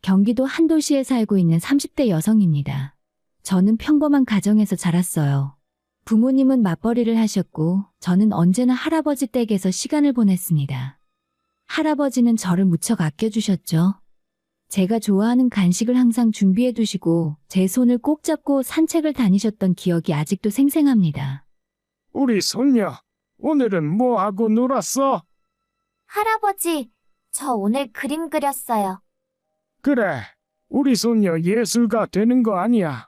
경기도 한 도시에 살고 있는 30대 여성입니다. 저는 평범한 가정에서 자랐어요. 부모님은 맞벌이를 하셨고 저는 언제나 할아버지 댁에서 시간을 보냈습니다. 할아버지는 저를 무척 아껴주셨죠. 제가 좋아하는 간식을 항상 준비해 두시고 제 손을 꼭 잡고 산책을 다니셨던 기억이 아직도 생생합니다. 우리 손녀, 오늘은 뭐 하고 놀았어? 할아버지, 저 오늘 그림 그렸어요. 그래, 우리 손녀 예술가 되는 거 아니야.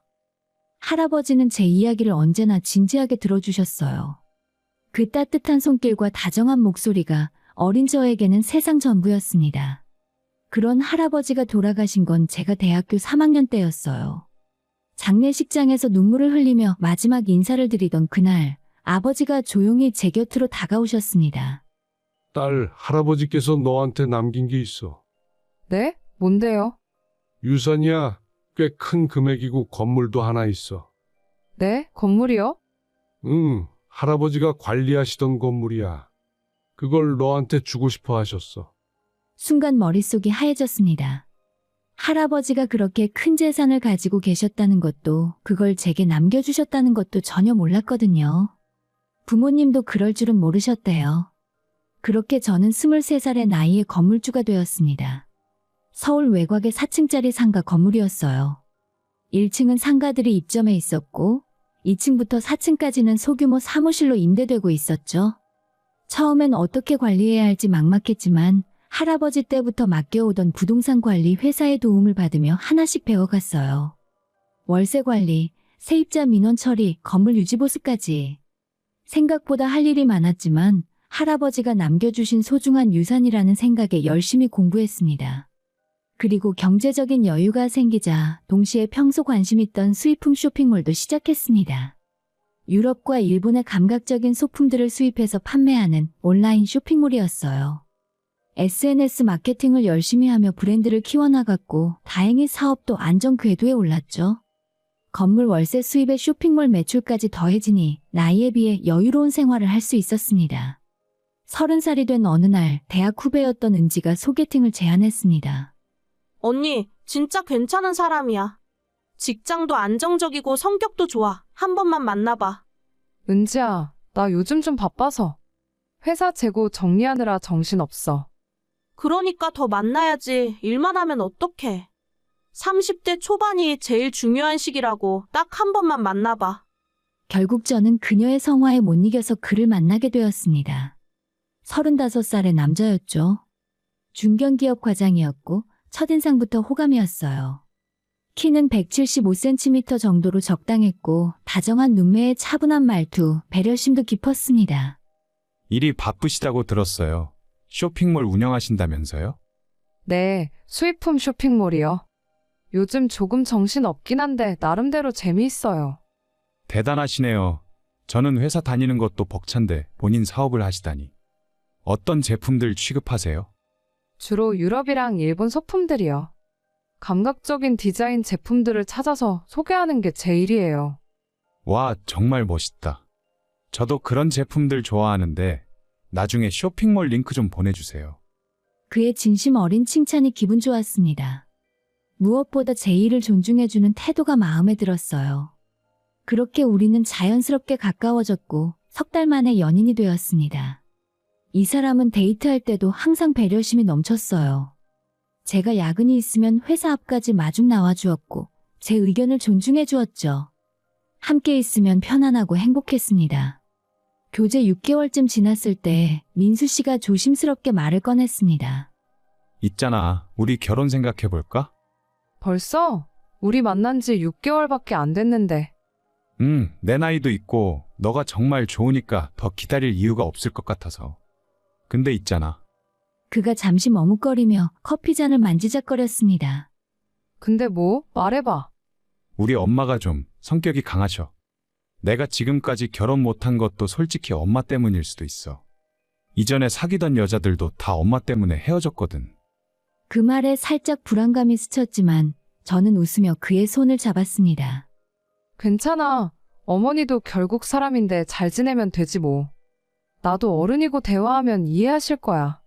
할아버지는 제 이야기를 언제나 진지하게 들어주셨어요. 그 따뜻한 손길과 다정한 목소리가 어린 저에게는 세상 전부였습니다. 그런 할아버지가 돌아가신 건 제가 대학교 3학년 때였어요. 장례식장에서 눈물을 흘리며 마지막 인사를 드리던 그날, 아버지가 조용히 제 곁으로 다가오셨습니다. 딸, 할아버지께서 너한테 남긴 게 있어. 네? 뭔데요? 유산이야. 꽤 큰 금액이고 건물도 하나 있어. 네? 건물이요? 응, 할아버지가 관리하시던 건물이야. 그걸 너한테 주고 싶어 하셨어. 순간 머릿속이 하얘졌습니다. 할아버지가 그렇게 큰 재산을 가지고 계셨다는 것도 그걸 제게 남겨주셨다는 것도 전혀 몰랐거든요. 부모님도 그럴 줄은 모르셨대요. 그렇게 저는 23살의 나이에 건물주가 되었습니다. 서울 외곽의 4층짜리 상가 건물이었어요. 1층은 상가들이 입점해 있었고 2층부터 4층까지는 소규모 사무실로 임대되고 있었죠. 처음엔 어떻게 관리해야 할지 막막했지만 할아버지 때부터 맡겨오던 부동산 관리 회사의 도움을 받으며 하나씩 배워갔어요. 월세 관리, 세입자 민원 처리, 건물 유지 보수까지. 생각보다 할 일이 많았지만 할아버지가 남겨주신 소중한 유산이라는 생각에 열심히 공부했습니다. 그리고 경제적인 여유가 생기자 동시에 평소 관심 있던 수입품 쇼핑몰도 시작했습니다. 유럽과 일본의 감각적인 소품들을 수입해서 판매하는 온라인 쇼핑몰이었어요. SNS 마케팅을 열심히 하며 브랜드를 키워나갔고 다행히 사업도 안정 궤도에 올랐죠. 건물 월세 수입에 쇼핑몰 매출까지 더해지니 나이에 비해 여유로운 생활을 할 수 있었습니다. 30살이 된 어느 날 대학 후배였던 은지가 소개팅을 제안했습니다. 언니, 진짜 괜찮은 사람이야. 직장도 안정적이고 성격도 좋아. 한 번만 만나봐. 은지야, 나 요즘 좀 바빠서. 회사 재고 정리하느라 정신없어. 그러니까 더 만나야지. 일만 하면 어떡해. 30대 초반이 제일 중요한 시기라고. 딱 한 번만 만나봐. 결국 저는 그녀의 성화에 못 이겨서 그를 만나게 되었습니다. 35살의 남자였죠. 중견기업 과장이었고 첫인상부터 호감이었어요. 키는 175cm 정도로 적당했고 다정한 눈매에 차분한 말투, 배려심도 깊었습니다. 일이 바쁘시다고 들었어요. 쇼핑몰 운영하신다면서요? 네, 수입품 쇼핑몰이요. 요즘 조금 정신 없긴 한데 나름대로 재미있어요. 대단하시네요. 저는 회사 다니는 것도 벅찬데 본인 사업을 하시다니. 어떤 제품들 취급하세요? 주로 유럽이랑 일본 소품들이요. 감각적인 디자인 제품들을 찾아서 소개하는 게 제 일이에요. 와, 정말 멋있다. 저도 그런 제품들 좋아하는데 나중에 쇼핑몰 링크 좀 보내주세요. 그의 진심 어린 칭찬이 기분 좋았습니다. 무엇보다 제 일을 존중해주는 태도가 마음에 들었어요. 그렇게 우리는 자연스럽게 가까워졌고 석 달 만에 연인이 되었습니다. 이 사람은 데이트할 때도 항상 배려심이 넘쳤어요. 제가 야근이 있으면 회사 앞까지 마중 나와주었고 제 의견을 존중해 주었죠. 함께 있으면 편안하고 행복했습니다. 교제 6개월쯤 지났을 때 민수 씨가 조심스럽게 말을 꺼냈습니다. 있잖아, 우리 결혼 생각해볼까? 벌써? 우리 만난 지 6개월밖에 안 됐는데. 내 나이도 있고 너가 정말 좋으니까 더 기다릴 이유가 없을 것 같아서. 근데 있잖아. 그가 잠시 머뭇거리며 커피잔을 만지작거렸습니다. 근데 뭐? 말해봐. 우리 엄마가 좀 성격이 강하셔. 내가 지금까지 결혼 못한 것도 솔직히 엄마 때문일 수도 있어. 이전에 사귀던 여자들도 다 엄마 때문에 헤어졌거든. 그 말에 살짝 불안감이 스쳤지만 저는 웃으며 그의 손을 잡았습니다. 괜찮아. 어머니도 결국 사람인데 잘 지내면 되지 뭐. 나도 어른이고 대화하면 이해하실 거야.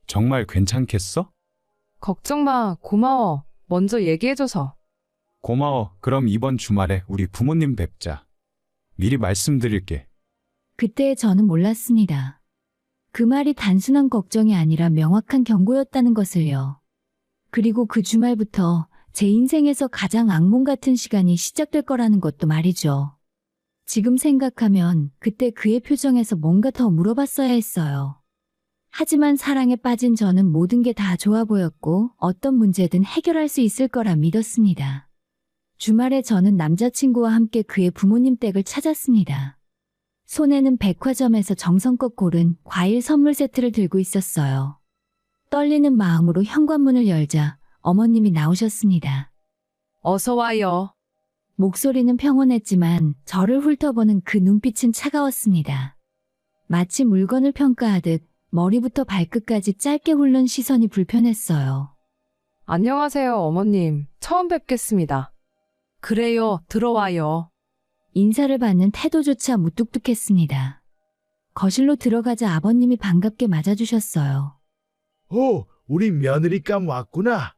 정말 괜찮겠어? 걱정 마. 고마워. 먼저 얘기해줘서. 고마워. 그럼 이번 주말에 우리 부모님 뵙자. 미리 말씀드릴게. 그때 저는 몰랐습니다. 그 말이 단순한 걱정이 아니라 명확한 경고였다는 것을요. 그리고 그 주말부터 제 인생에서 가장 악몽 같은 시간이 시작될 거라는 것도 말이죠. 지금 생각하면 그때 그의 표정에서 뭔가 더 물어봤어야 했어요. 하지만 사랑에 빠진 저는 모든 게 다 좋아 보였고 어떤 문제든 해결할 수 있을 거라 믿었습니다. 주말에 저는 남자친구와 함께 그의 부모님 댁을 찾았습니다. 손에는 백화점에서 정성껏 고른 과일 선물 세트를 들고 있었어요. 떨리는 마음으로 현관문을 열자 어머님이 나오셨습니다. 어서 와요. 목소리는 평온했지만 저를 훑어보는 그 눈빛은 차가웠습니다. 마치 물건을 평가하듯 머리부터 발끝까지 짧게 훑는 시선이 불편했어요. 안녕하세요, 어머님. 처음 뵙겠습니다. 그래요, 들어와요. 인사를 받는 태도조차 무뚝뚝했습니다. 거실로 들어가자 아버님이 반갑게 맞아주셨어요. 우리 며느리감 왔구나.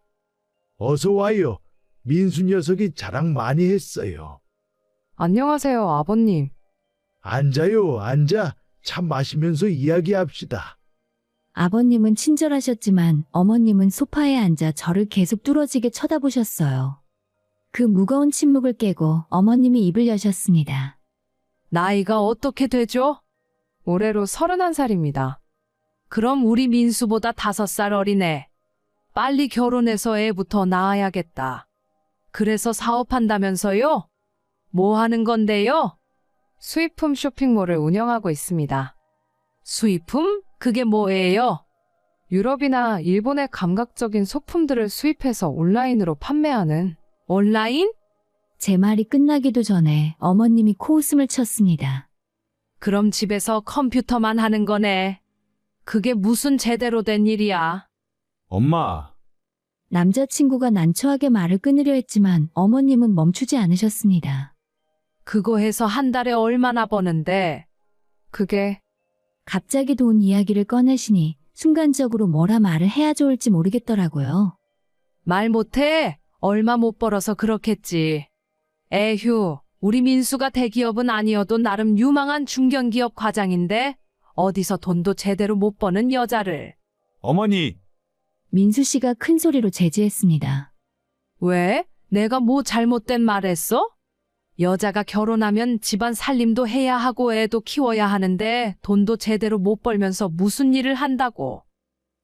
어서 와요. 민수 녀석이 자랑 많이 했어요. 안녕하세요, 아버님. 앉아요, 앉아. 차 마시면서 이야기합시다. 아버님은 친절하셨지만 어머님은 소파에 앉아 저를 계속 뚫어지게 쳐다보셨어요. 그 무거운 침묵을 깨고 어머님이 입을 여셨습니다. 나이가 어떻게 되죠? 올해로 31살입니다. 그럼 우리 민수보다 5살 어리네. 빨리 결혼해서 애부터 낳아야겠다. 그래서 사업한다면서요? 뭐 하는 건데요? 수입품 쇼핑몰을 운영하고 있습니다. 수입품? 그게 뭐예요? 유럽이나 일본의 감각적인 소품들을 수입해서 온라인으로 판매하는 온라인? 제 말이 끝나기도 전에 어머님이 코웃음을 쳤습니다. 그럼 집에서 컴퓨터만 하는 거네. 그게 무슨 제대로 된 일이야? 엄마, 남자친구가 난처하게 말을 끊으려 했지만 어머님은 멈추지 않으셨습니다. 그거 해서 한 달에 얼마나 버는데? 그게 갑자기 돈 이야기를 꺼내시니 순간적으로 뭐라 말을 해야 좋을지 모르겠더라고요. 말 못해. 얼마 못 벌어서 그렇겠지. 에휴, 우리 민수가 대기업은 아니어도 나름 유망한 중견기업 과장인데 어디서 돈도 제대로 못 버는 여자를. 어머니, 민수 씨가 큰 소리로 제지했습니다. 왜? 내가 뭐 잘못된 말 했어? 여자가 결혼하면 집안 살림도 해야 하고 애도 키워야 하는데 돈도 제대로 못 벌면서 무슨 일을 한다고.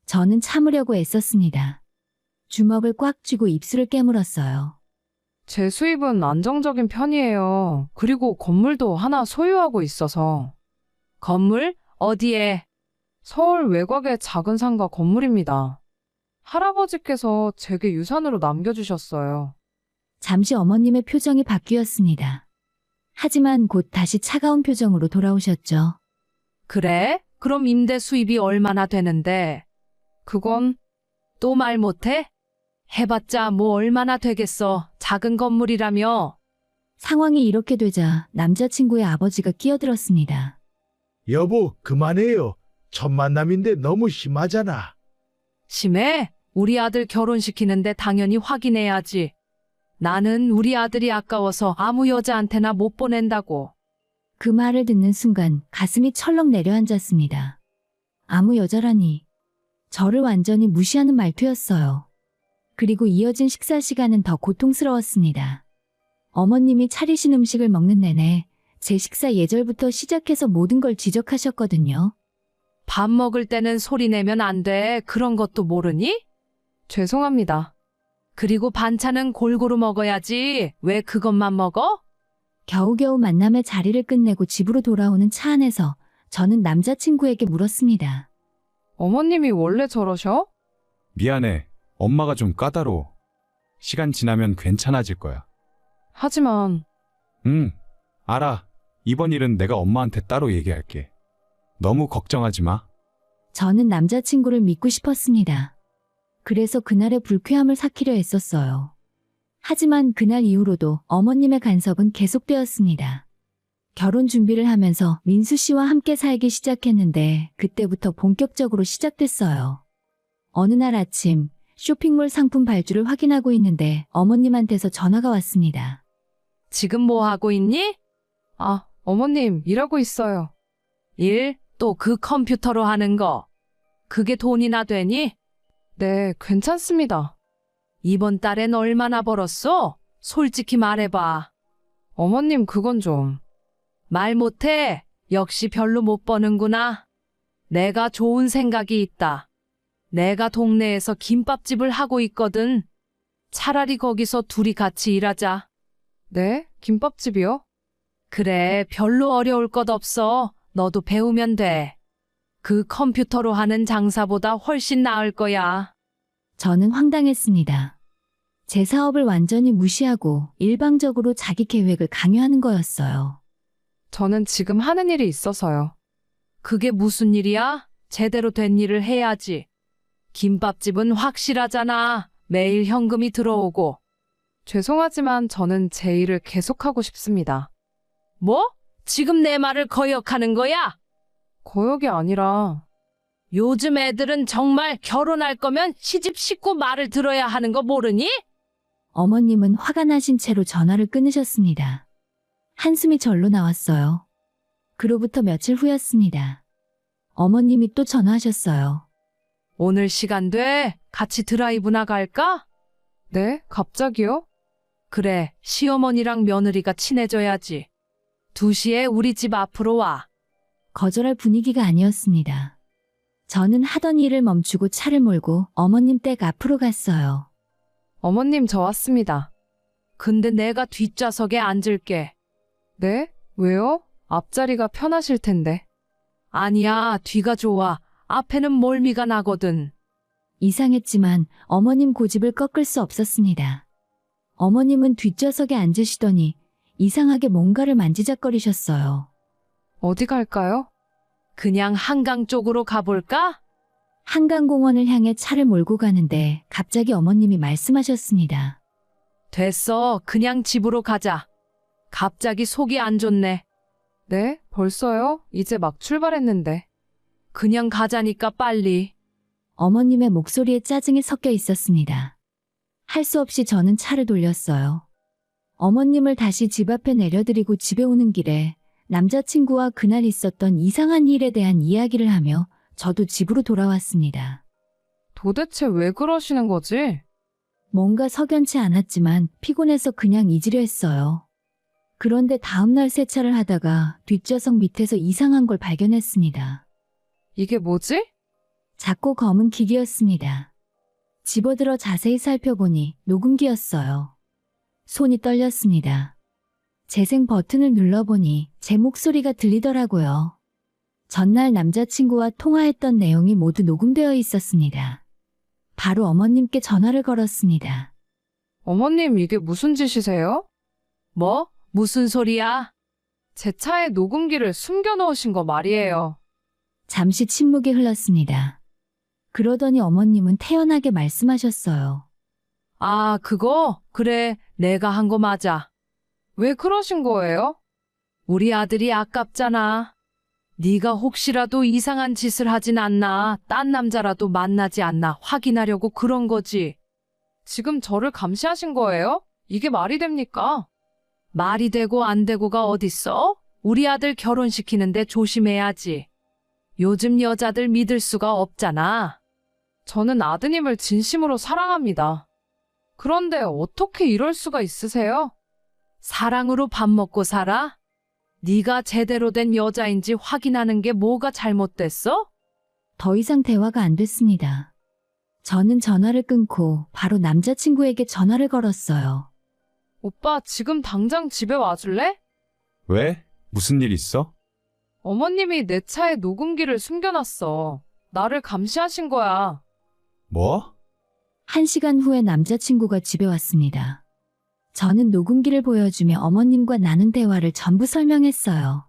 저는 참으려고 애썼습니다. 주먹을 꽉 쥐고 입술을 깨물었어요. 제 수입은 안정적인 편이에요. 그리고 건물도 하나 소유하고 있어서. 건물? 어디에? 서울 외곽의 작은 상가 건물입니다. 할아버지께서 제게 유산으로 남겨주셨어요. 잠시 어머님의 표정이 바뀌었습니다. 하지만 곧 다시 차가운 표정으로 돌아오셨죠. 그래? 그럼 임대 수입이 얼마나 되는데? 그건 또 말 못해? 해봤자 뭐 얼마나 되겠어. 작은 건물이라며. 상황이 이렇게 되자 남자친구의 아버지가 끼어들었습니다. 여보, 그만해요. 첫 만남인데 너무 심하잖아. 심해? 우리 아들 결혼시키는데 당연히 확인해야지. 나는 우리 아들이 아까워서 아무 여자한테나 못 보낸다고. 그 말을 듣는 순간 가슴이 철렁 내려앉았습니다. 아무 여자라니. 저를 완전히 무시하는 말투였어요. 그리고 이어진 식사 시간은 더 고통스러웠습니다. 어머님이 차리신 음식을 먹는 내내 제 식사 예절부터 시작해서 모든 걸 지적하셨거든요. 밥 먹을 때는 소리 내면 안 돼. 그런 것도 모르니? 죄송합니다. 그리고 반찬은 골고루 먹어야지. 왜 그것만 먹어? 겨우겨우 만남의 자리를 끝내고 집으로 돌아오는 차 안에서 저는 남자친구에게 물었습니다. 어머님이 원래 저러셔? 미안해. 엄마가 좀 까다로워. 시간 지나면 괜찮아질 거야. 하지만 알아. 이번 일은 내가 엄마한테 따로 얘기할게. 너무 걱정하지 마. 저는 남자친구를 믿고 싶었습니다. 그래서 그날의 불쾌함을 삭히려 했었어요. 하지만 그날 이후로도 어머님의 간섭은 계속되었습니다. 결혼 준비를 하면서 민수 씨와 함께 살기 시작했는데 그때부터 본격적으로 시작됐어요. 어느 날 아침 쇼핑몰 상품 발주를 확인하고 있는데 어머님한테서 전화가 왔습니다. 지금 뭐 하고 있니? 아, 어머님, 일하고 있어요. 일? 또 그 컴퓨터로 하는 거. 그게 돈이나 되니? 네, 괜찮습니다. 이번 달엔 얼마나 벌었어? 솔직히 말해봐. 어머님, 그건 좀. 말 못해. 역시 별로 못 버는구나. 내가 좋은 생각이 있다. 내가 동네에서 김밥집을 하고 있거든. 차라리 거기서 둘이 같이 일하자. 네? 김밥집이요? 그래, 별로 어려울 것 없어. 너도 배우면 돼. 그 컴퓨터로 하는 장사보다 훨씬 나을 거야. 저는 황당했습니다. 제 사업을 완전히 무시하고 일방적으로 자기 계획을 강요하는 거였어요. 저는 지금 하는 일이 있어서요. 그게 무슨 일이야? 제대로 된 일을 해야지. 김밥집은 확실하잖아. 매일 현금이 들어오고. 죄송하지만 저는 제 일을 계속하고 싶습니다. 뭐? 지금 내 말을 거역하는 거야? 거역이 아니라. 요즘 애들은 정말 결혼할 거면 시집 식구 말을 들어야 하는 거 모르니? 어머님은 화가 나신 채로 전화를 끊으셨습니다. 한숨이 절로 나왔어요. 그로부터 며칠 후였습니다. 어머님이 또 전화하셨어요. 오늘 시간 돼? 같이 드라이브나 갈까? 네? 갑자기요? 그래, 시어머니랑 며느리가 친해져야지. 2시에 우리 집 앞으로 와. 거절할 분위기가 아니었습니다. 저는 하던 일을 멈추고 차를 몰고 어머님 댁 앞으로 갔어요. 어머님, 저 왔습니다. 근데 내가 뒷좌석에 앉을게. 네? 왜요? 앞자리가 편하실 텐데. 아니야, 뒤가 좋아. 앞에는 멀미가 나거든. 이상했지만 어머님 고집을 꺾을 수 없었습니다. 어머님은 뒷좌석에 앉으시더니 이상하게 뭔가를 만지작거리셨어요. 어디 갈까요? 그냥 한강 쪽으로 가볼까? 한강공원을 향해 차를 몰고 가는데 갑자기 어머님이 말씀하셨습니다. 됐어, 그냥 집으로 가자. 갑자기 속이 안 좋네. 네? 벌써요? 이제 막 출발했는데. 그냥 가자니까 빨리. 어머님의 목소리에 짜증이 섞여 있었습니다. 할 수 없이 저는 차를 돌렸어요. 어머님을 다시 집 앞에 내려드리고 집에 오는 길에 남자친구와 그날 있었던 이상한 일에 대한 이야기를 하며 저도 집으로 돌아왔습니다. 도대체 왜 그러시는 거지? 뭔가 석연치 않았지만 피곤해서 그냥 잊으려 했어요. 그런데 다음날 세차를 하다가 뒷좌석 밑에서 이상한 걸 발견했습니다. 이게 뭐지? 작고 검은 기기였습니다. 집어들어 자세히 살펴보니 녹음기였어요. 손이 떨렸습니다. 재생 버튼을 눌러보니 제 목소리가 들리더라고요. 전날 남자친구와 통화했던 내용이 모두 녹음되어 있었습니다. 바로 어머님께 전화를 걸었습니다. 어머님, 이게 무슨 짓이세요? 뭐? 무슨 소리야? 제 차에 녹음기를 숨겨놓으신 거 말이에요. 잠시 침묵이 흘렀습니다. 그러더니 어머님은 태연하게 말씀하셨어요. 아, 그거? 그래, 내가 한 거 맞아. 왜 그러신 거예요? 우리 아들이 아깝잖아. 네가 혹시라도 이상한 짓을 하진 않나, 딴 남자라도 만나지 않나 확인하려고 그런 거지. 지금 저를 감시하신 거예요? 이게 말이 됩니까? 말이 되고 안 되고가 어딨어? 우리 아들 결혼시키는데 조심해야지. 요즘 여자들 믿을 수가 없잖아. 저는 아드님을 진심으로 사랑합니다. 그런데 어떻게 이럴 수가 있으세요? 사랑으로 밥 먹고 살아? 네가 제대로 된 여자인지 확인하는 게 뭐가 잘못됐어? 더 이상 대화가 안 됐습니다. 저는 전화를 끊고 바로 남자친구에게 전화를 걸었어요. 오빠, 지금 당장 집에 와줄래? 왜? 무슨 일 있어? 어머님이 내 차에 녹음기를 숨겨놨어. 나를 감시하신 거야. 뭐? 1시간 후에 남자친구가 집에 왔습니다. 저는 녹음기를 보여주며 어머님과 나눈 대화를 전부 설명했어요.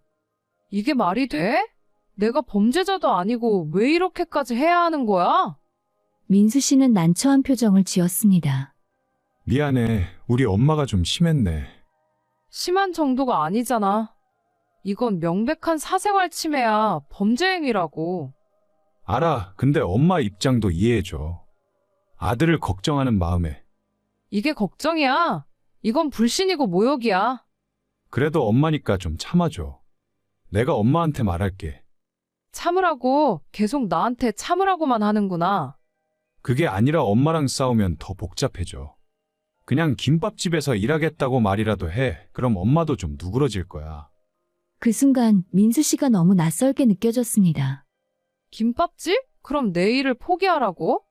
이게 말이 돼? 내가 범죄자도 아니고 왜 이렇게까지 해야 하는 거야? 민수 씨는 난처한 표정을 지었습니다. 미안해. 우리 엄마가 좀 심했네. 심한 정도가 아니잖아. 이건 명백한 사생활 침해야. 범죄 행위라고. 알아. 근데 엄마 입장도 이해해줘. 아들을 걱정하는 마음에. 이게 걱정이야. 이건 불신이고 모욕이야. 그래도 엄마니까 좀 참아줘. 내가 엄마한테 말할게. 참으라고 계속 나한테 참으라고만 하는구나. 그게 아니라 엄마랑 싸우면 더 복잡해져. 그냥 김밥집에서 일하겠다고 말이라도 해. 그럼 엄마도 좀 누그러질 거야. 그 순간 민수 씨가 너무 낯설게 느껴졌습니다. 김밥집? 그럼 내 일을 포기하라고?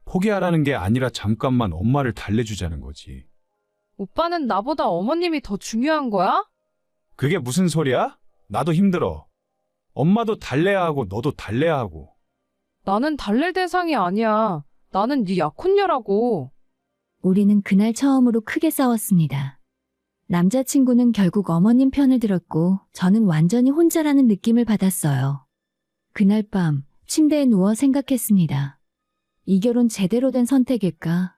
포기하라는 게 아니라 잠깐만 엄마를 달래주자는 거지. 오빠는 나보다 어머님이 더 중요한 거야? 그게 무슨 소리야? 나도 힘들어. 엄마도 달래야 하고 너도 달래야 하고. 나는 달랠 대상이 아니야. 나는 네 약혼녀라고. 우리는 그날 처음으로 크게 싸웠습니다. 남자친구는 결국 어머님 편을 들었고 저는 완전히 혼자라는 느낌을 받았어요. 그날 밤 침대에 누워 생각했습니다. 이 결혼 제대로 된 선택일까?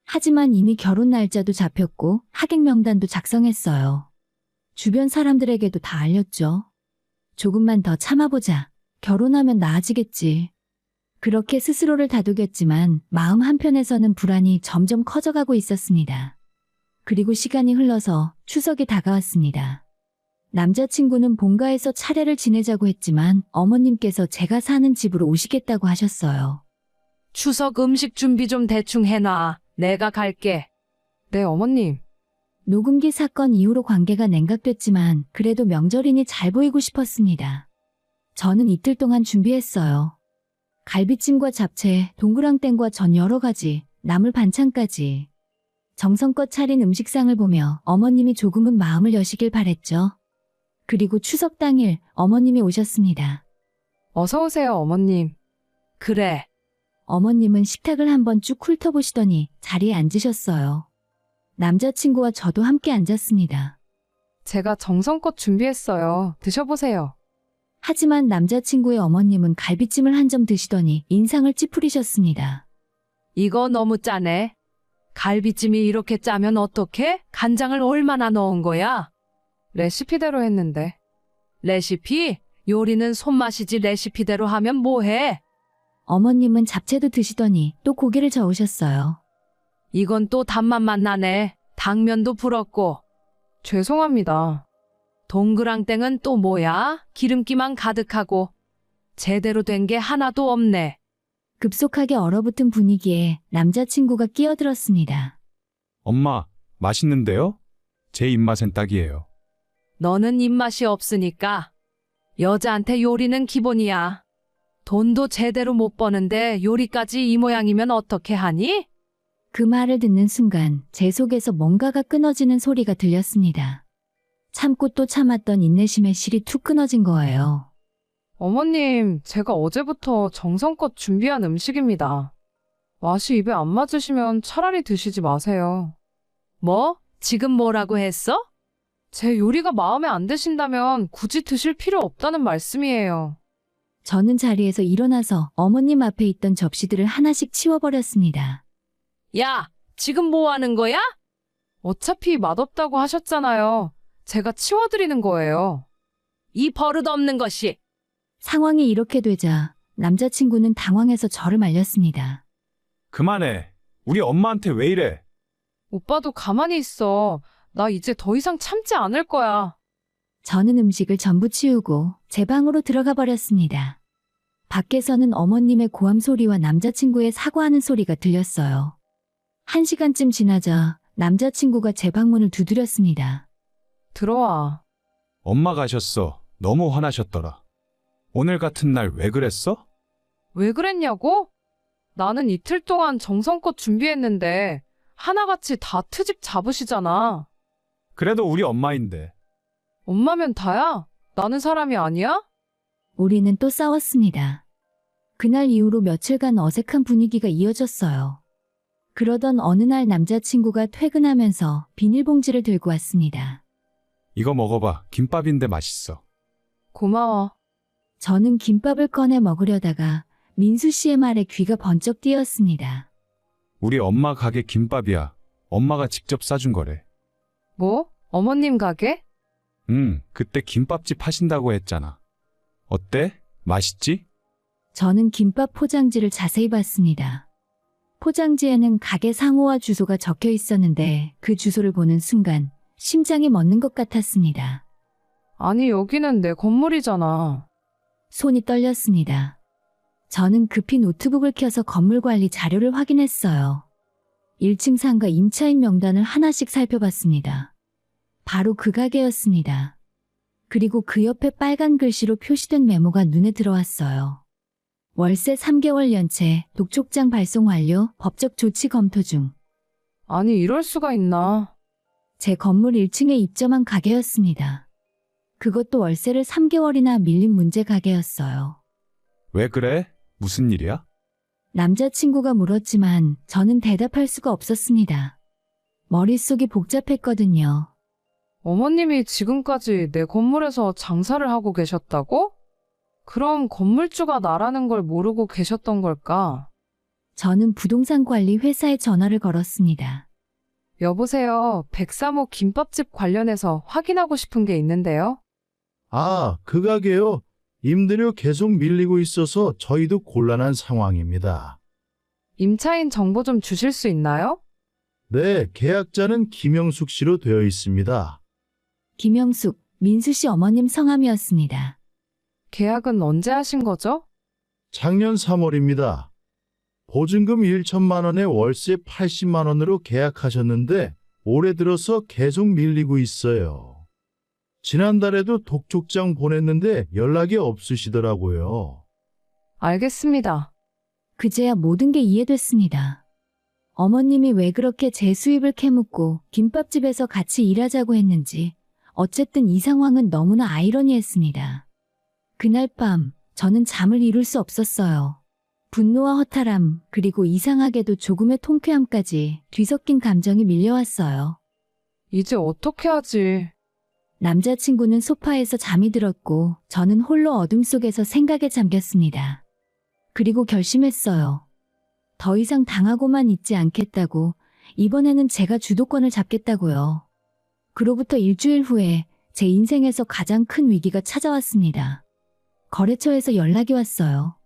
하지만 이미 결혼 날짜도 잡혔고 하객 명단도 작성했어요. 주변 사람들에게도 다 알렸죠. 조금만 더 참아보자. 결혼하면 나아지겠지. 그렇게 스스로를 다독였지만 마음 한편에서는 불안이 점점 커져가고 있었습니다. 그리고 시간이 흘러서 추석이 다가왔습니다. 남자친구는 본가에서 차례를 지내자고 했지만 어머님께서 제가 사는 집으로 오시겠다고 하셨어요. 추석 음식 준비 좀 대충 해놔. 내가 갈게. 네, 어머님. 녹음기 사건 이후로 관계가 냉각됐지만 그래도 명절이니 잘 보이고 싶었습니다. 저는 이틀 동안 준비했어요. 갈비찜과 잡채, 동그랑땡과 전 여러 가지, 나물 반찬까지. 정성껏 차린 음식상을 보며 어머님이 조금은 마음을 여시길 바랬죠. 그리고 추석 당일 어머님이 오셨습니다. 어서 오세요, 어머님. 그래. 어머님은 식탁을 한번 쭉 훑어보시더니 자리에 앉으셨어요. 남자친구와 저도 함께 앉았습니다. 제가 정성껏 준비했어요. 드셔보세요. 하지만 남자친구의 어머님은 갈비찜을 한 점 드시더니 인상을 찌푸리셨습니다. 이거 너무 짜네. 갈비찜이 이렇게 짜면 어떡해? 간장을 얼마나 넣은 거야? 레시피대로 했는데. 레시피? 요리는 손맛이지 레시피대로 하면 뭐해? 어머님은 잡채도 드시더니 또 고개를 저으셨어요. 이건 또 단맛만 나네. 당면도 불었고. 죄송합니다. 동그랑땡은 또 뭐야? 기름기만 가득하고. 제대로 된 게 하나도 없네. 급속하게 얼어붙은 분위기에 남자친구가 끼어들었습니다. 엄마, 맛있는데요? 제 입맛엔 딱이에요. 너는 입맛이 없으니까. 여자한테 요리는 기본이야. 돈도 제대로 못 버는데 요리까지 이 모양이면 어떻게 하니? 그 말을 듣는 순간 제 속에서 뭔가가 끊어지는 소리가 들렸습니다. 참고 또 참았던 인내심의 실이 툭 끊어진 거예요. 어머님, 제가 어제부터 정성껏 준비한 음식입니다. 맛이 입에 안 맞으시면 차라리 드시지 마세요. 뭐? 지금 뭐라고 했어? 제 요리가 마음에 안 드신다면 굳이 드실 필요 없다는 말씀이에요. 저는 자리에서 일어나서 어머님 앞에 있던 접시들을 하나씩 치워버렸습니다. 야, 지금 뭐 하는 거야? 어차피 맛없다고 하셨잖아요. 제가 치워드리는 거예요. 이 버릇없는 것이. 상황이 이렇게 되자 남자친구는 당황해서 저를 말렸습니다. 그만해. 우리 엄마한테 왜 이래? 오빠도 가만히 있어. 나 이제 더 이상 참지 않을 거야. 저는 음식을 전부 치우고 제 방으로 들어가 버렸습니다. 밖에서는 어머님의 고함 소리와 남자친구의 사과하는 소리가 들렸어요. 1시간쯤 지나자 남자친구가 제 방문을 두드렸습니다. 들어와. 엄마 가셨어. 너무 화나셨더라. 오늘 같은 날 왜 그랬어? 왜 그랬냐고? 나는 이틀 동안 정성껏 준비했는데 하나같이 다 트집 잡으시잖아. 그래도 우리 엄마인데. 엄마면 다야? 나는 사람이 아니야? 우리는 또 싸웠습니다. 그날 이후로 며칠간 어색한 분위기가 이어졌어요. 그러던 어느 날 남자친구가 퇴근하면서 비닐봉지를 들고 왔습니다. 이거 먹어봐. 김밥인데 맛있어. 고마워. 저는 김밥을 꺼내 먹으려다가 민수 씨의 말에 귀가 번쩍 뜨였습니다. 우리 엄마 가게 김밥이야. 엄마가 직접 싸준 거래. 뭐? 어머님 가게? 그때 김밥집 하신다고 했잖아. 어때? 맛있지? 저는 김밥 포장지를 자세히 봤습니다. 포장지에는 가게 상호와 주소가 적혀 있었는데 그 주소를 보는 순간 심장이 멎는 것 같았습니다. 아니, 여기는 내 건물이잖아. 손이 떨렸습니다. 저는 급히 노트북을 켜서 건물 관리 자료를 확인했어요. 1층 상가 임차인 명단을 하나씩 살펴봤습니다. 바로 그 가게였습니다. 그리고 그 옆에 빨간 글씨로 표시된 메모가 눈에 들어왔어요. 월세 3개월 연체, 독촉장 발송 완료, 법적 조치 검토 중. 아니, 이럴 수가 있나. 제 건물 1층에 입점한 가게였습니다. 그것도 월세를 3개월이나 밀린 문제 가게였어요. 왜 그래? 무슨 일이야? 남자친구가 물었지만 저는 대답할 수가 없었습니다. 머릿속이 복잡했거든요. 어머님이 지금까지 내 건물에서 장사를 하고 계셨다고? 그럼 건물주가 나라는 걸 모르고 계셨던 걸까? 저는 부동산 관리 회사에 전화를 걸었습니다. 여보세요. 103호 김밥집 관련해서 확인하고 싶은 게 있는데요. 아, 그 가게요. 임대료 계속 밀리고 있어서 저희도 곤란한 상황입니다. 임차인 정보 좀 주실 수 있나요? 네, 계약자는 김영숙 씨로 되어 있습니다. 김영숙, 민수 씨 어머님 성함이었습니다. 계약은 언제 하신 거죠? 작년 3월입니다. 보증금 1천만 원에 월세 80만 원으로 계약하셨는데 올해 들어서 계속 밀리고 있어요. 지난달에도 독촉장 보냈는데 연락이 없으시더라고요. 알겠습니다. 그제야 모든 게 이해됐습니다. 어머님이 왜 그렇게 제 수입을 캐묻고 김밥집에서 같이 일하자고 했는지, 어쨌든 이 상황은 너무나 아이러니했습니다. 그날 밤 저는 잠을 이룰 수 없었어요. 분노와 허탈함, 그리고 이상하게도 조금의 통쾌함까지 뒤섞인 감정이 밀려왔어요. 이제 어떻게 하지? 남자친구는 소파에서 잠이 들었고 저는 홀로 어둠 속에서 생각에 잠겼습니다. 그리고 결심했어요. 더 이상 당하고만 있지 않겠다고, 이번에는 제가 주도권을 잡겠다고요. 그로부터 일주일 후에 제 인생에서 가장 큰 위기가 찾아왔습니다. 거래처에서 연락이 왔어요.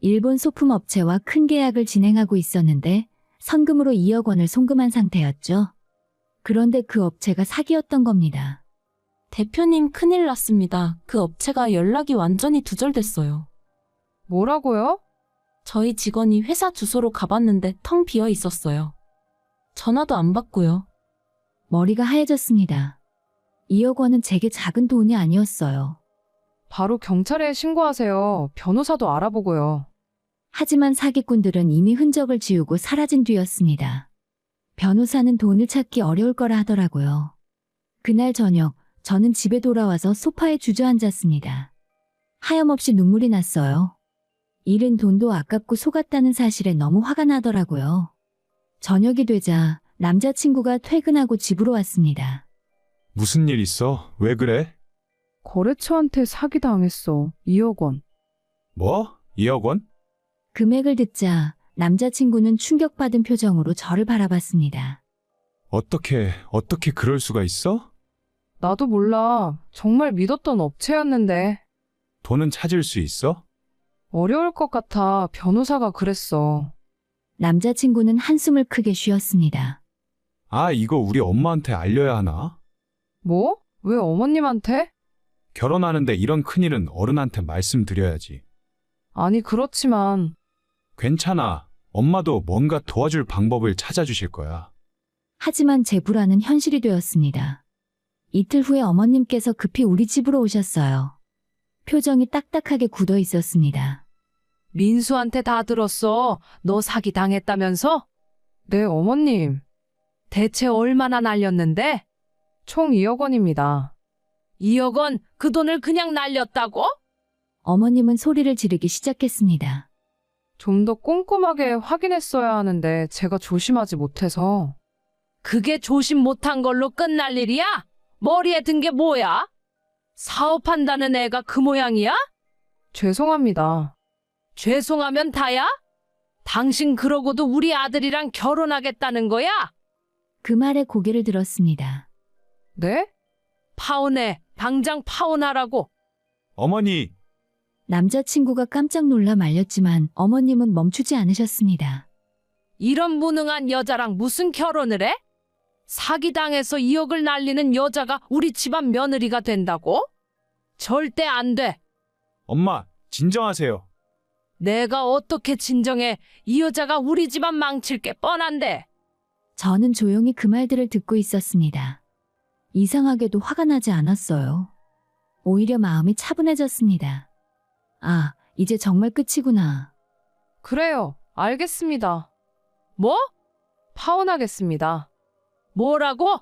일본 소품 업체와 큰 계약을 진행하고 있었는데 선금으로 2억 원을 송금한 상태였죠. 그런데 그 업체가 사기였던 겁니다. 대표님 큰일 났습니다. 그 업체가 연락이 완전히 두절됐어요. 뭐라고요? 저희 직원이 회사 주소로 가봤는데 텅 비어 있었어요. 전화도 안 받고요. 머리가 하얘졌습니다. 2억 원은 제게 작은 돈이 아니었어요. 바로 경찰에 신고하세요. 변호사도 알아보고요. 하지만 사기꾼들은 이미 흔적을 지우고 사라진 뒤였습니다. 변호사는 돈을 찾기 어려울 거라 하더라고요. 그날 저녁, 저는 집에 돌아와서 소파에 주저앉았습니다. 하염없이 눈물이 났어요. 잃은 돈도 아깝고 속았다는 사실에 너무 화가 나더라고요. 저녁이 되자 남자친구가 퇴근하고 집으로 왔습니다. 무슨 일 있어? 왜 그래? 거래처한테 사기당했어. 2억 원. 뭐? 2억 원? 금액을 듣자 남자친구는 충격받은 표정으로 저를 바라봤습니다. 어떻게 그럴 수가 있어? 나도 몰라. 정말 믿었던 업체였는데. 돈은 찾을 수 있어? 어려울 것 같아. 변호사가 그랬어. 남자친구는 한숨을 크게 쉬었습니다. 아, 이거 우리 엄마한테 알려야 하나? 뭐? 왜 어머님한테? 결혼하는데 이런 큰일은 어른한테 말씀드려야지. 아니, 그렇지만. 괜찮아. 엄마도 뭔가 도와줄 방법을 찾아주실 거야. 하지만 제 불안은 현실이 되었습니다. 이틀 후에 어머님께서 급히 우리 집으로 오셨어요. 표정이 딱딱하게 굳어 있었습니다. 민수한테 다 들었어. 너 사기 당했다면서? 네, 어머님. 대체 얼마나 날렸는데? 총 2억 원입니다. 2억 원? 그 돈을 그냥 날렸다고? 어머님은 소리를 지르기 시작했습니다. 좀 더 꼼꼼하게 확인했어야 하는데 제가 조심하지 못해서. 그게 조심 못한 걸로 끝날 일이야? 머리에 든 게 뭐야? 사업한다는 애가 그 모양이야? 죄송합니다. 죄송하면 다야? 당신 그러고도 우리 아들이랑 결혼하겠다는 거야? 그 말에 고개를 들었습니다. 네? 파혼해. 당장 파혼하라고. 어머니, 남자친구가 깜짝 놀라 말렸지만 어머님은 멈추지 않으셨습니다. 이런 무능한 여자랑 무슨 결혼을 해? 사기당해서 2억을 날리는 여자가 우리 집안 며느리가 된다고? 절대 안 돼. 엄마, 진정하세요. 내가 어떻게 진정해. 이 여자가 우리 집안 망칠 게 뻔한데. 저는 조용히 그 말들을 듣고 있었습니다. 이상하게도 화가 나지 않았어요. 오히려 마음이 차분해졌습니다. 아, 이제 정말 끝이구나. 그래요. 알겠습니다. 뭐? 파혼하겠습니다. 뭐라고?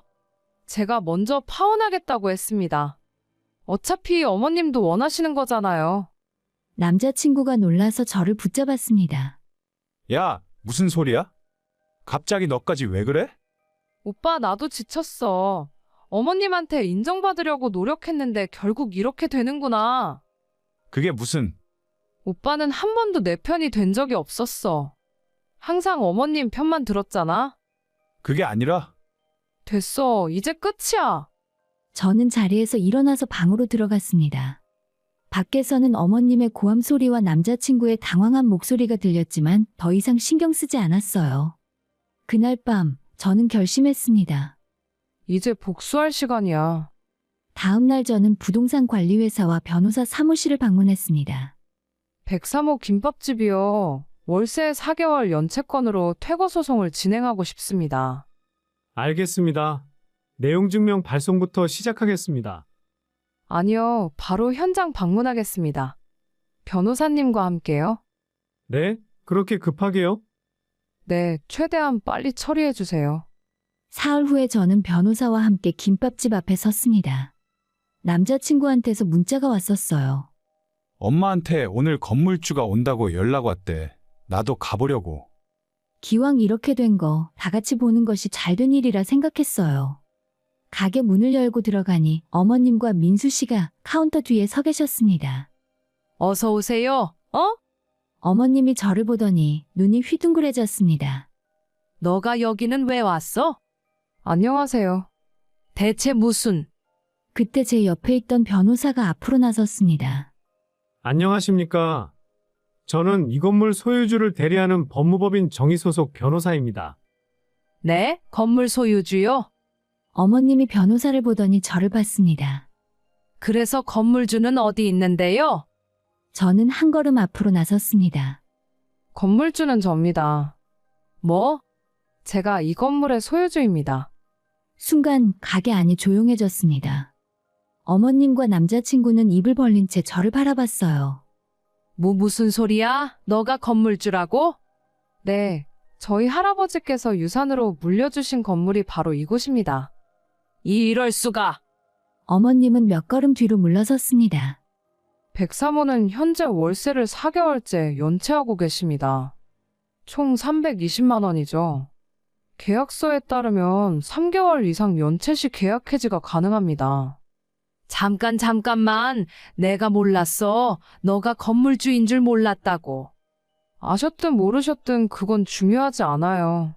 제가 먼저 파혼하겠다고 했습니다. 어차피 어머님도 원하시는 거잖아요. 남자친구가 놀라서 저를 붙잡았습니다. 야, 무슨 소리야? 갑자기 너까지 왜 그래? 오빠, 나도 지쳤어. 어머님한테 인정받으려고 노력했는데 결국 이렇게 되는구나. 그게 무슨... 오빠는 한 번도 내 편이 된 적이 없었어. 항상 어머님 편만 들었잖아. 그게 아니라... 됐어. 이제 끝이야. 저는 자리에서 일어나서 방으로 들어갔습니다. 밖에서는 어머님의 고함 소리와 남자친구의 당황한 목소리가 들렸지만 더 이상 신경 쓰지 않았어요. 그날 밤 저는 결심했습니다. 이제 복수할 시간이야. 다음 날 저는 부동산 관리회사와 변호사 사무실을 방문했습니다. 103호 김밥집이요. 월세 4개월 연체권으로 퇴거 소송을 진행하고 싶습니다. 알겠습니다. 내용 증명 발송부터 시작하겠습니다. 아니요, 바로 현장 방문하겠습니다. 변호사님과 함께요? 네? 그렇게 급하게요? 네, 최대한 빨리 처리해 주세요. 사흘 후에 저는 변호사와 함께 김밥집 앞에 섰습니다. 남자친구한테서 문자가 왔었어요. 엄마한테 오늘 건물주가 온다고 연락 왔대. 나도 가보려고. 기왕 이렇게 된 거 다 같이 보는 것이 잘된 일이라 생각했어요. 가게 문을 열고 들어가니 어머님과 민수 씨가 카운터 뒤에 서 계셨습니다. 어서 오세요. 어머님이 저를 보더니 눈이 휘둥그레졌습니다. 너가 여기는 왜 왔어? 안녕하세요. 대체 무슨... 그때 제 옆에 있던 변호사가 앞으로 나섰습니다. 안녕하십니까. 저는 이 건물 소유주를 대리하는 법무법인 정의소속 변호사입니다. 네? 건물 소유주요? 어머님이 변호사를 보더니 저를 봤습니다. 그래서 건물주는 어디 있는데요? 저는 한 걸음 앞으로 나섰습니다. 건물주는 접니다. 뭐? 제가 이 건물의 소유주입니다. 순간 가게 안이 조용해졌습니다. 어머님과 남자친구는 입을 벌린 채 저를 바라봤어요. 무슨 소리야? 너가 건물주라고? 네, 저희 할아버지께서 유산으로 물려주신 건물이 바로 이곳입니다. 이럴 수가! 어머님은 몇 걸음 뒤로 물러섰습니다. 103호는 현재 월세를 4개월째 연체하고 계십니다. 총 320만 원이죠. 계약서에 따르면 3개월 이상 연체 시 계약 해지가 가능합니다. 잠깐만. 내가 몰랐어. 너가 건물주인 줄 몰랐다고. 아셨든 모르셨든 그건 중요하지 않아요.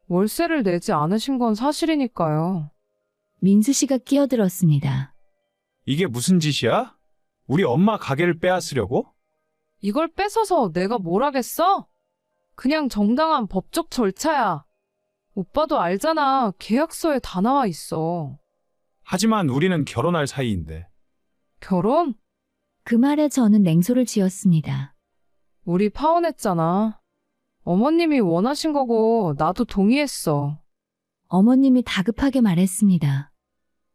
월세를 내지 않으신 건 사실이니까요. 민수 씨가 끼어들었습니다. 이게 무슨 짓이야? 우리 엄마 가게를 빼앗으려고? 이걸 뺏어서 내가 뭘 하겠어? 그냥 정당한 법적 절차야. 오빠도 알잖아. 계약서에 다 나와 있어. 하지만 우리는 결혼할 사이인데. 결혼? 그 말에 저는 냉소를 지었습니다. 우리 파혼했잖아. 어머님이 원하신 거고 나도 동의했어. 어머님이 다급하게 말했습니다.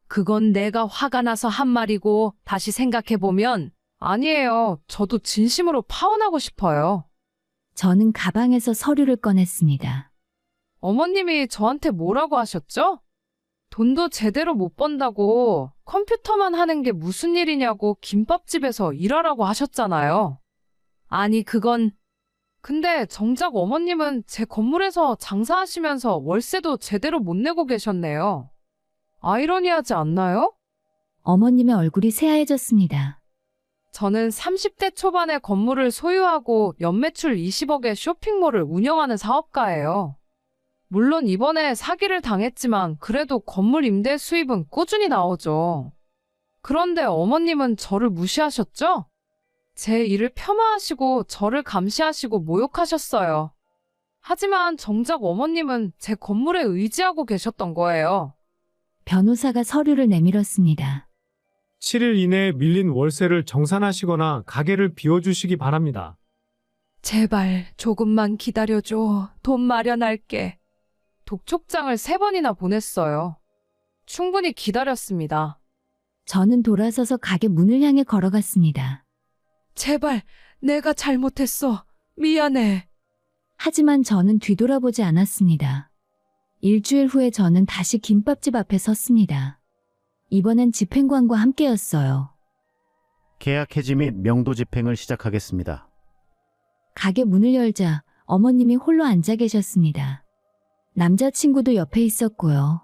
그건 내가 화가 나서 한 말이고 다시 생각해보면 아니에요. 저도 진심으로 파혼하고 싶어요. 저는 가방에서 서류를 꺼냈습니다. 어머님이 저한테 뭐라고 하셨죠? 돈도 제대로 못 번다고 컴퓨터만 하는 게 무슨 일이냐고 김밥집에서 일하라고 하셨잖아요. 아니 그건... 근데 정작 어머님은 제 건물에서 장사하시면서 월세도 제대로 못 내고 계셨네요. 아이러니하지 않나요? 어머님의 얼굴이 새하얘졌습니다. 저는 30대 초반에 건물을 소유하고 연매출 20억의 쇼핑몰을 운영하는 사업가예요. 물론 이번에 사기를 당했지만 그래도 건물 임대 수입은 꾸준히 나오죠. 그런데 어머님은 저를 무시하셨죠? 제 일을 폄하하시고 저를 감시하시고 모욕하셨어요. 하지만 정작 어머님은 제 건물에 의지하고 계셨던 거예요. 변호사가 서류를 내밀었습니다. 7일 이내에 밀린 월세를 정산하시거나 가게를 비워주시기 바랍니다. 제발 조금만 기다려줘. 돈 마련할게. 독촉장을 3번이나 보냈어요. 충분히 기다렸습니다. 저는 돌아서서 가게 문을 향해 걸어갔습니다. 제발 내가 잘못했어. 미안해. 하지만 저는 뒤돌아보지 않았습니다. 일주일 후에 저는 다시 김밥집 앞에 섰습니다. 이번엔 집행관과 함께였어요. 계약 해지 및 명도 집행을 시작하겠습니다. 가게 문을 열자 어머님이 홀로 앉아 계셨습니다. 남자친구도 옆에 있었고요.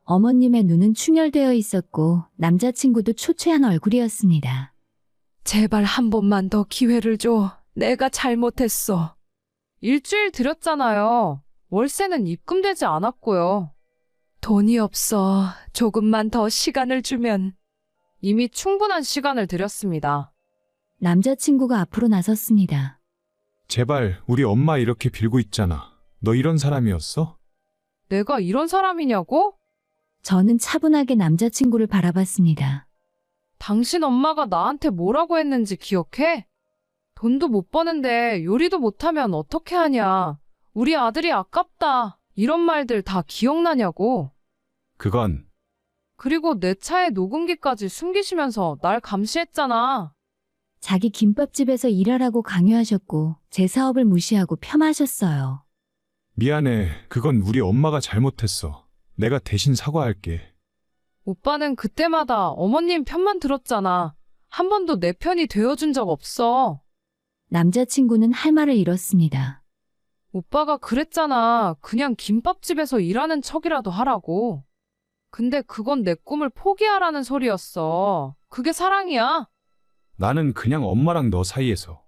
어머님의 눈은 충혈되어 있었고 남자친구도 초췌한 얼굴이었습니다. 제발 한 번만 더 기회를 줘. 내가 잘못했어. 일주일 들였잖아요. 월세는 입금되지 않았고요. 돈이 없어. 조금만 더 시간을 주면. 이미 충분한 시간을 들였습니다. 남자친구가 앞으로 나섰습니다. 제발 우리 엄마 이렇게 빌고 있잖아. 너 이런 사람이었어? 내가 이런 사람이냐고? 저는 차분하게 남자친구를 바라봤습니다. 당신 엄마가 나한테 뭐라고 했는지 기억해? 돈도 못 버는데 요리도 못하면 어떻게 하냐. 우리 아들이 아깝다. 이런 말들 다 기억나냐고. 그건 그리고 내 차에 녹음기까지 숨기시면서 날 감시했잖아. 자기 김밥집에서 일하라고 강요하셨고 제 사업을 무시하고 폄하하셨어요. 미안해. 그건 우리 엄마가 잘못했어. 내가 대신 사과할게. 오빠는 그때마다 어머님 편만 들었잖아. 한 번도 내 편이 되어준 적 없어. 남자친구는 할 말을 잃었습니다. 오빠가 그랬잖아. 그냥 김밥집에서 일하는 척이라도 하라고. 근데 그건 내 꿈을 포기하라는 소리였어. 그게 사랑이야? 나는 그냥 엄마랑 너 사이에서.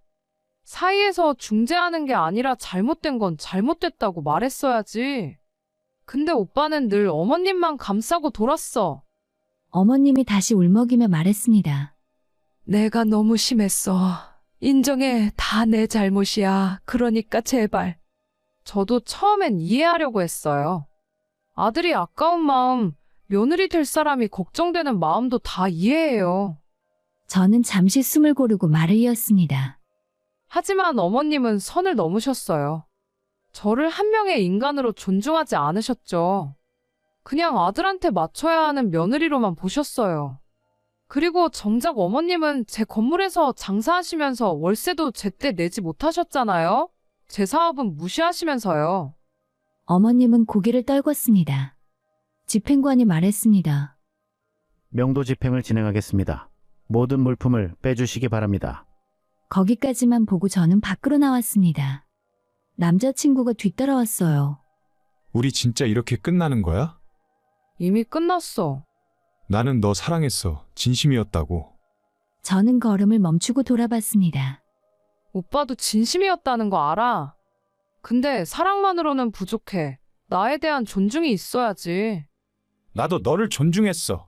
사이에서 중재하는 게 아니라 잘못된 건 잘못됐다고 말했어야지. 근데 오빠는 늘 어머님만 감싸고 돌았어. 어머님이 다시 울먹이며 말했습니다. 내가 너무 심했어. 인정해. 다 내 잘못이야. 그러니까 제발. 저도 처음엔 이해하려고 했어요. 아들이 아까운 마음, 며느리 될 사람이 걱정되는 마음도 다 이해해요. 저는 잠시 숨을 고르고 말을 이었습니다. 하지만 어머님은 선을 넘으셨어요. 저를 한 명의 인간으로 존중하지 않으셨죠. 그냥 아들한테 맞춰야 하는 며느리로만 보셨어요. 그리고 정작 어머님은 제 건물에서 장사하시면서 월세도 제때 내지 못하셨잖아요. 제 사업은 무시하시면서요. 어머님은 고개를 떨궜습니다. 집행관이 말했습니다. 명도 집행을 진행하겠습니다. 모든 물품을 빼주시기 바랍니다. 거기까지만 보고 저는 밖으로 나왔습니다. 남자친구가 뒤따라왔어요. 우리 진짜 이렇게 끝나는 거야? 이미 끝났어. 나는 너 사랑했어. 진심이었다고. 저는 걸음을 멈추고 돌아봤습니다. 오빠도 진심이었다는 거 알아. 근데 사랑만으로는 부족해. 나에 대한 존중이 있어야지. 나도 너를 존중했어.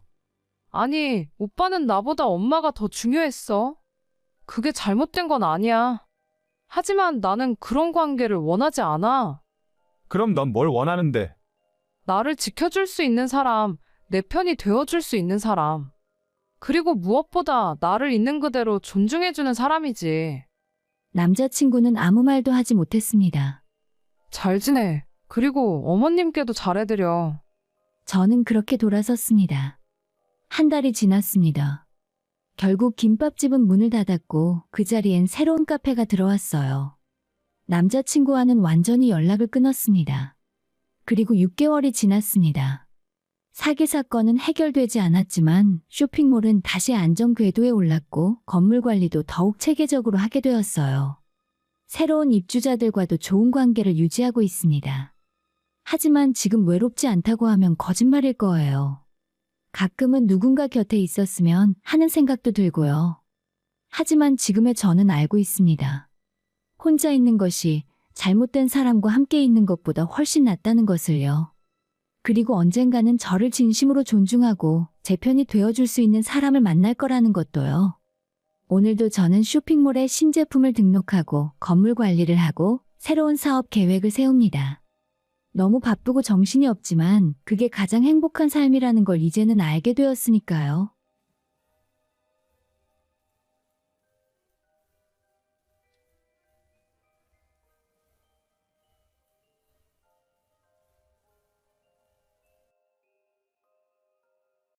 아니, 오빠는 나보다 엄마가 더 중요했어. 그게 잘못된 건 아니야. 하지만 나는 그런 관계를 원하지 않아. 그럼 넌 뭘 원하는데? 나를 지켜줄 수 있는 사람, 내 편이 되어줄 수 있는 사람. 그리고 무엇보다 나를 있는 그대로 존중해주는 사람이지. 남자친구는 아무 말도 하지 못했습니다. 잘 지내. 그리고 어머님께도 잘해드려. 저는 그렇게 돌아섰습니다. 한 달이 지났습니다. 결국 김밥집은 문을 닫았고 그 자리엔 새로운 카페가 들어왔어요. 남자친구와는 완전히 연락을 끊었습니다. 그리고 6개월이 지났습니다. 사기 사건은 해결되지 않았지만 쇼핑몰은 다시 안정 궤도에 올랐고 건물 관리도 더욱 체계적으로 하게 되었어요. 새로운 입주자들과도 좋은 관계를 유지하고 있습니다. 하지만 지금 외롭지 않다고 하면 거짓말일 거예요. 가끔은 누군가 곁에 있었으면 하는 생각도 들고요. 하지만 지금의 저는 알고 있습니다. 혼자 있는 것이 잘못된 사람과 함께 있는 것보다 훨씬 낫다는 것을요. 그리고 언젠가는 저를 진심으로 존중하고 제 편이 되어줄 수 있는 사람을 만날 거라는 것도요. 오늘도 저는 쇼핑몰에 신제품을 등록하고 건물 관리를 하고 새로운 사업 계획을 세웁니다. 너무 바쁘고 정신이 없지만 그게 가장 행복한 삶이라는 걸 이제는 알게 되었으니까요.